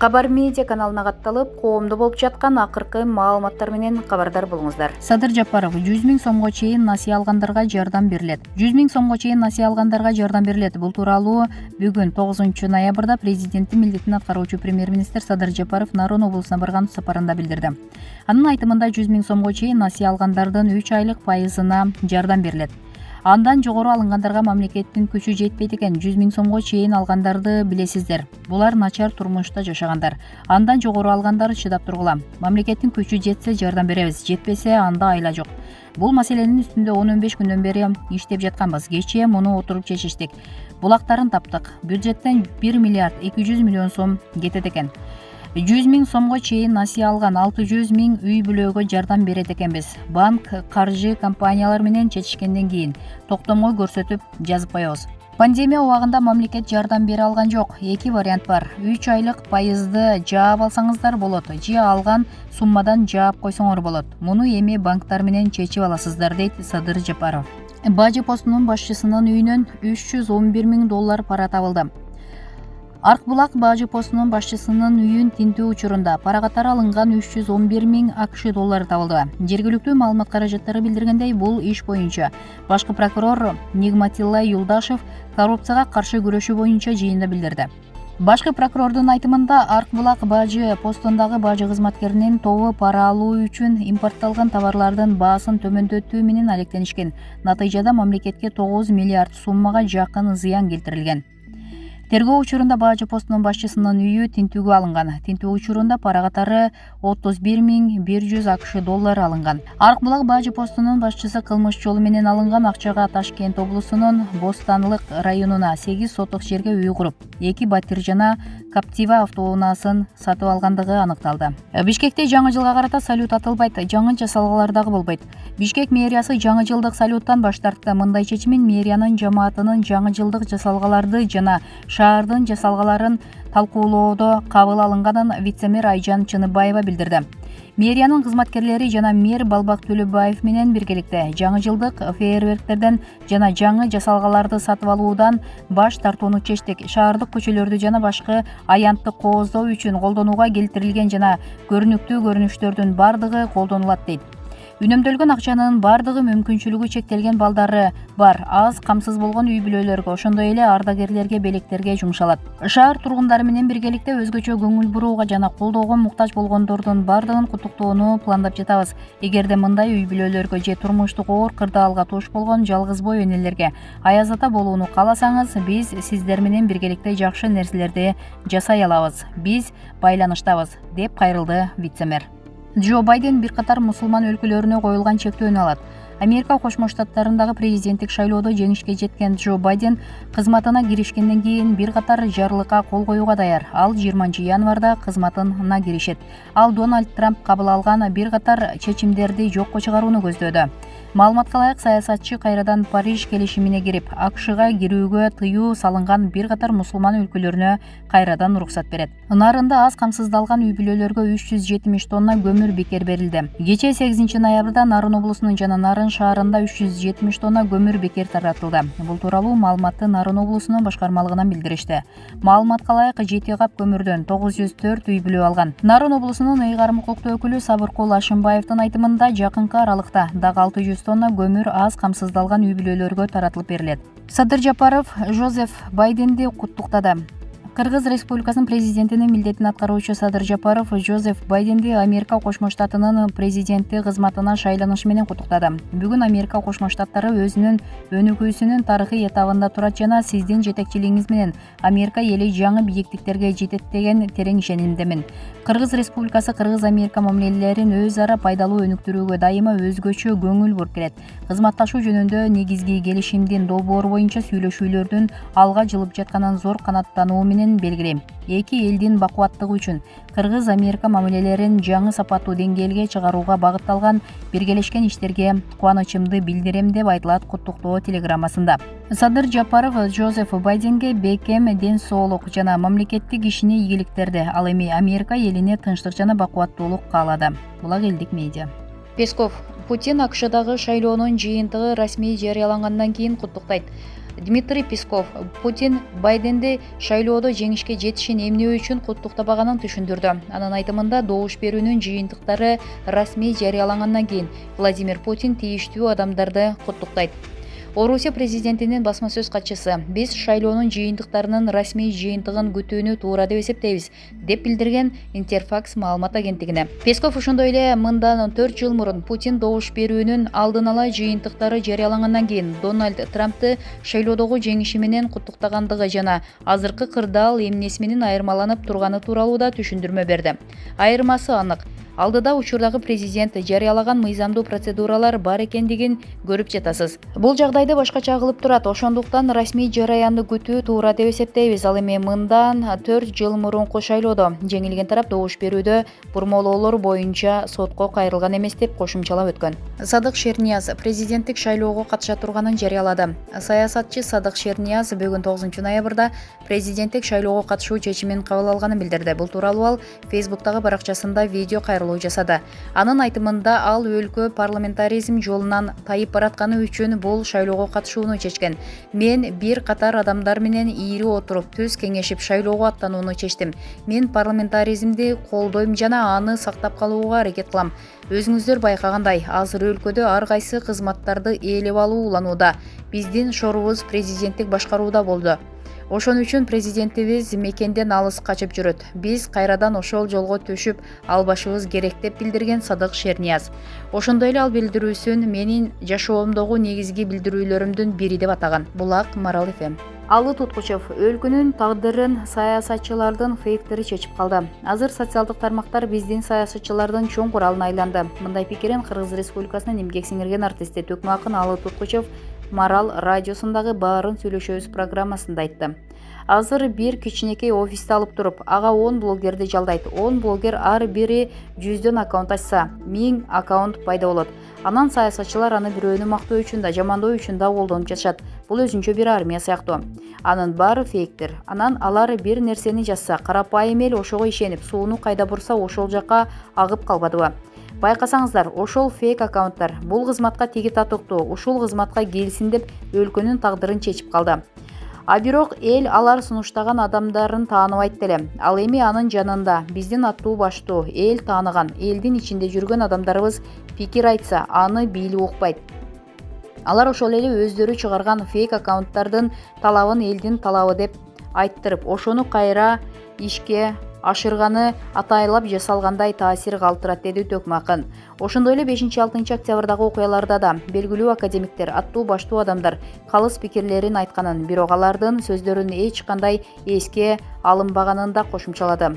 Кабар медиа каналына катталып, коомдо болуп жаткан акыркы маалыматтар менен кабардар болуңуздар. Садыр Жапаров 100 000 сомго чейин насыя алгандарга жардам берилет. 100 000 сомго чейин насыя алгандарга жардам берилет. Бул тууралуу бүгүн 9 ноябрда президенттин милдетин аткаруучу премьер-министр Садыр Жапаров Нарын облусуна барган сапарында билдирди. Анын айтымында 100 000 сомго чейин насыя алгандардын 3 айлык пайызына жардам берилет. Андан жогору алынгандарга мамлекеттин күчү жетпейт экен. 100 000 сомго чейин алгандарды билесиздер. Булар начар турмушта жашагандар. Андан жогору алгандар чыдап тургула. Мамлекеттин күчү жетсе жардам беребиз, жетпесе анда айла жок. Бул маселенин үстүндө 10-15 күндөн бери иштеп жатканбыз. Кечээ муну отуруп чечиштик. Булактарын таптык. Бюджеттен 1 миллиард 200 миллион сом кетет экен. 100 000 сомго чейин насыя алган 600 000 үй бүлөгө жардам берет экенбиз. Банк, каржы компаниялар менен чечишкенден кийин токтомго көрсөтүп жазып коебуз. Пандемия убагында мамлекет жардам бере алган жок. Эки вариант бар. 3 айлык пайызды жаап алсаңыздар болот, же алган суммадан жаап койсоңор болот. Муну эми банктар менен чечип аласыздар, дейт Садыр Жапаров. Бажы постунун башчысынын үйүнөн $311 000 пара табылды. Аркбулак Бажы постунун башчысынын үйүн тинтүү учурунда пара катары алынган $311 000 табылды. Жергиликтүү маалымат каражаттары билдиргендей, бул иш боюнча башкы прокурор Нигматилла Юлдашев коррупцияга каршы күрөшүү боюнча жыйында билдирди. Башкы прокурордун айтымында, Аркбулак Бажы постундагы бажы кызматкеринин тобу пара алуу үчүн импортталган товарлардын баасын төмөндөтүү менен алектенишкен. Натыйжада мамлекетке 9 миллиард суммага жакын зыян келтирилген. Тергөө учурунда Бажы постунун башчысынын үйү тинтүүгө алынган. Тинтүү учурунда пара катары $31 100 алынган. Аркбулак Бажы постунун башчысы кылмыш жолу менен алынган акчага Ташкент облусунун Бостанлык районуна 8 соток жерге үй куруп, 2 батир жана Каптива автоунаасын сатып алгандыгы аныкталды. Бишкекте жаңы жылга карата салют атылбайт, жаңы жасалгалар дагы болбойт. Бишкек мэриясы жаңы жылдык салюттан баш тартты. Мындай чечимин мэриянын жамаатынын жаңы жылдык жасалгаларды жана шаардын жасалгаларын талкуулоодо кабыл алынганын вице-мэр Айжан Чыныбаева билдирди. Мэриянын кызматкерлери жана мэр Балбак Төлөбаев менен биргеликте жаңы жылдык фейерверктерден жана жаңы жасалгаларды сатып алуудан баш тартууну чечтик. Шаардык көчөлөрдү жана башкы аянтты кооздоо үчүн колдонууга келтирилген жана көрүнүктүү көрүнүштөрдүн бардыгы колдонулат, дейт. Үнөмдөлгөн акчанын бардыгы мүмкүнчүлүгү чектелген балдары бар, аз камсыз болгон үй бүлөлөргө, ошондой эле ардагерлерге, белектерге жумшалат. Шаар тургундары менен биргеликте өзгөчө көңүл бурууга жана колдоого муктаж болгондордун бардыгын куттуктоону пландап жатабыз. Эгерде мындай үй бүлөлөргө же турмуштук оор кырдаалга туш болгон жалгыз бой энелерге аяз ата болууну кааласаңыз, биз сиздер менен биргеликте жакшы нерселерди жасай алабыз. Биз байланыштабыз, деп кайрылды вице-мэр. Джо Байден бир катар мусулман өлкөлөрүнө коюлган чектөөнү алат. Америка Кошмо Штаттарындагы президенттик шайлоодо жеңишке жеткен Джо Байден кызматына киришкенден кийин бир катар жарлыкка кол коюуга даяр. Ал 20 январда кызматына киришет. Ал Дональд Трамп кабыл алган бир катар чечимдерди жокко чыгарууну көздөөдө. Маалыматка ылайык, саясатчы кайрадан Париж келишимине кирип, АКШга кирүүгө тыюу салынган бир катар мусулман өлкөлөрүнө кайрадан уруксат берет. Нарында аз камсыздалган үй бүлөлөргө 370 тонна көмүр бекер берилди. Кечээ 8 ноябрда Нарын облусунун жана Нарын шаарында 370 тонна көмүр бекер таратылды. Бул тууралуу маалыматты Нарын облусунун башкармалыгынан билдиришти. Маалыматка ылайык, 7 кап көмүрдөн 904 үй бүлө алган. Нарын облусунун ыйгарым укуктуу өкүлү Сабыркул Ашымбаевдин айтымында, жакынкы аралыкта дагы 600 тонна көмүр аз камсыздалган үй бүлөлөргө таратылып берилет. Садыр Жапаров Жозеф Байденди куттуктады. Кыргыз Республикасынын президентинин милдетин аткаруучу Садыр Жапаров Жозеф Байденди Америка Кошмо Штатынын президенти кызматына шайланышы менен куттуктады. Бүгүн Америка Кошмо Штаттары өзүнүн өнүгүүсүнүн тарыхый этабында турат жана сиздин жетекчилигиңиз менен Америка эли жаңы бийиктиктерге жетет деген терең ишенимдемин. Кыргыз Республикасы Кыргыз-Америка мамилелерин өз ара пайдалуу өнүктүрүүгө дайыма өзгөчө көңүл буруп келет. Кызматташуу жөнүндө негизги келишимдин долбоору боюнча сүйлөшүүлөрдүн алга жылып жатканын зор канааттануу менен белгилейм. Эки элдин бакубаттыгы үчүн Кыргыз-Америка мамилелерин жаңы сапаттуу деңгээлге чыгарууга багытталган биргелешкен иштерге кубанычымды билдирем, деп айтылат куттуктоо телеграммасында. Садыр Жапаров Жозеф Байденге бекем ден соолук жана мамлекеттик ишине ийгиликтерди, ал эми Америка элине тынчтык жана бакубаттуулук каалады. Булак элдик медиа. Песков Путин АКШдагы шайлоонун жыйынтыгы расмий жарыялангандан кийин куттуктайт. Дмитрий Песков Путин Байденди шайлоодо жеңишке жетишин эмне үчүн куттуктабаганын түшүндүрдү. Анын айтымында добуш берүүнүн жыйынтыктары расмий жарыялангандан кийин Владимир Путин тийиштүү адамдарды куттуктайт. Орусия президентинин басма сөз катчысы «Биз шайлоонун жыйынтыктарынын расмий жыйынтыгын күтүүнү туура деп эсептейбиз», деп билдирген Интерфакс маалымат агенттигине. Песков ошондой эле мындан 4 жыл мурун Путин добуш берүүнүн алдын ала жыйынтыктары жарыялангандан кийин Дональд Трампты шайлоодогу жеңиши менен куттуктагандыгы жана азыркы кырдаал эмнеси менен айырмаланып турганы тууралуу да түшүндүрмө берди. Айырмасы анык. Алдыда учурдагы президент жарыялаган мыйзамдуу процедуралар бар экендигин көрүп жатасыз. Бул жагдайды башкача кылып турат. Ошондуктан расмий жараянды күтүү туура деп эсептейбиз. Ал эми мындан 4 жыл мурунку шайлоодо жеңилген тарап добуш берүүдө бурмалоолор боюнча сотко кайрылган эмес, деп кошумчалап өткөн. Садык Шернияз президенттик шайлоого катыша турганын жарыялады. Саясатчы Садык Шернияз бүгүн 9 ноябрда президенттик шайлоого катышуу чечимин кабыл алганын билдирди. Бул тууралуу ал Фейсбуктагы баракчасында видео кайрылуу жасады. Анын айтымында ал өлкө парламентаризм жолунан тайып баратканы үчүн бул шайлоого катышууну чечкен. Мен бир катар адамдар менен ийри отуруп түз кеңешип шайлоого аттанууну чечтим. Мен парламентаризмди колдойм жана аны сактап калууга аракет кылам. Өзүңүздөр байкагандай, азыр өлкөдө ар кайсы кызматтарды ээлеп алуу уланууда. Биздин шорубуз президенттик башкарууда болду. Ошон үчүн президентибиз мекенден алыс качып жүрөт. Биз кайрадан ошол жолго түшүп албашыбыз керек, деп билдирген Садык Шернияз. Ошондой эле ал билдирүүсүн менин жашоомдогу негизги билдирүүлөрүмдүн бири деп атаган. Булак Марал ФМ. Алы Туткучев өлкөнүн тагдырын саясатчылардын фейктери чечип калды. Азыр социалдык тармактар биздин саясатчылардын чоң куралына айланды. Мындай пикирин Кыргыз Республикасынын эмгек сиңирген артисти Төкмө акын Алы Туткучев Марал радиосундагы Баарын сүйлөшөбүз программасында айтты. Азыр бир кичинекей офисти алып туруп, ага 10 блогерди жалдайт. 10 блогер ар бири 100дөн аккаунт ачса, 1000 аккаунт пайда болот. Анан саясатчылар аны бирөөнү мактоо үчүн да, жамандоо үчүн да колдонуп жатышат. Бул өзүнчө бир армия сыяктуу. Анын баары фейктер. Анан алар бир нерсени жазса, карапайым эл ошого ишенип, сууну кайда бурса ошол жака агып калбадыбы? Байкасаңыздар, ошол фейк аккаунттар бул кызматка тиги татыктуу, ушул кызматка келсин деп өлкөнүн тагдырын чечип калды. А бирок эл алар сунуштаган адамдарын тааныбайт деле. Ал эми анын жанында биздин аттуу баштуу эл тааныган, элдин ичинде жүргөн адамдарыбыз пикир айтса, аны бийлик укпайт. Алар ошол эле өздөрү чыгарган фейк аккаунттардын талабын элдин талабы деп айттырып, ошону кайра ишке ашырганы атайлап жасалгандай таасир калтырат, деди Төкмө акын. Ошондой эле 5-6 октябрдагы окуяларда да белгилүү академиктер, аттуу баштуу адамдар калыс пикирлерин айтканын, бирок алардын сөздөрүн эч кандай эске алынбаганын да кошумчалады.